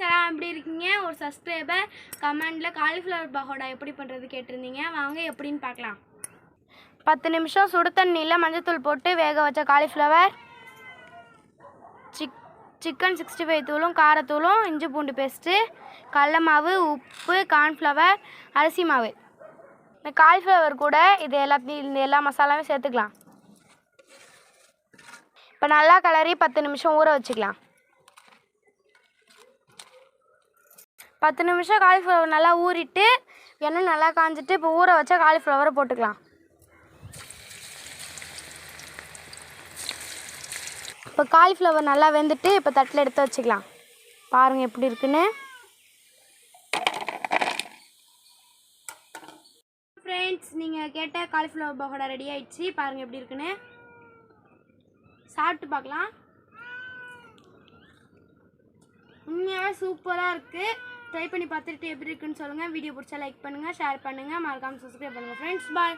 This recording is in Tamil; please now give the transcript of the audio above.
எல்லாம் எப்படி இருக்கீங்க? ஒரு சப்ஸ்கிரைபர் கமெண்ட்ல காலிஃப்ளவர் பகோடா எப்படி பண்ணுறது கேட்டிருந்தீங்க. வாங்க எப்படின்னு பார்க்கலாம். 10 நிமிஷம் சுடு தண்ணியில் மஞ்சத்தூள் போட்டு வேக வச்ச காலிஃப்ளவர், சிக்கன் 65 தூளும் காரத்தூளும் இஞ்சி பூண்டு பேஸ்ட்டு, கடல மாவு, உப்பு, கார்ன்ஃப்ளவர், அரிசி மாவு. இந்த காலிஃப்ளவர் கூட இந்த எல்லா மசாலாவும் சேர்த்துக்கலாம். இப்போ நல்லா கிளறி 10 நிமிஷம் ஊற வச்சுக்கலாம். 10 நிமிஷம் காலிஃப்ளவர் நல்லா ஊறிட்டு எண்ணெய் நல்லா காஞ்சிட்டு இப்போ ஊற வச்ச காலிஃப்ளவரை போட்டுக்கலாம். இப்போ காலிஃப்ளவர் நல்லா வெந்துட்டு இப்போ தட்டில் எடுத்து வச்சுக்கலாம். பாருங்கள் எப்படி இருக்குன்னு. ஃப்ரெண்ட்ஸ், நீங்கள் கேட்ட காலிஃப்ளவர் பகோடா ரெடி ஆயிடுச்சு. பாருங்கள் எப்படி இருக்குன்னு. சாப்பிட்டு பார்க்கலாம். உண்மையாகவே சூப்பராக இருக்குது. ட்ரை பண்ணி பார்த்துட்டு எப்படி இருக்குன்னு சொல்லுங்கள். வீடியோ பிடிச்சா லைக் பண்ணுங்கள், ஷேர் பண்ணுங்கள், மறக்காமல் சப்ஸ்கிரைப் பண்ணுங்கள். ஃப்ரெண்ட்ஸ், பாய்.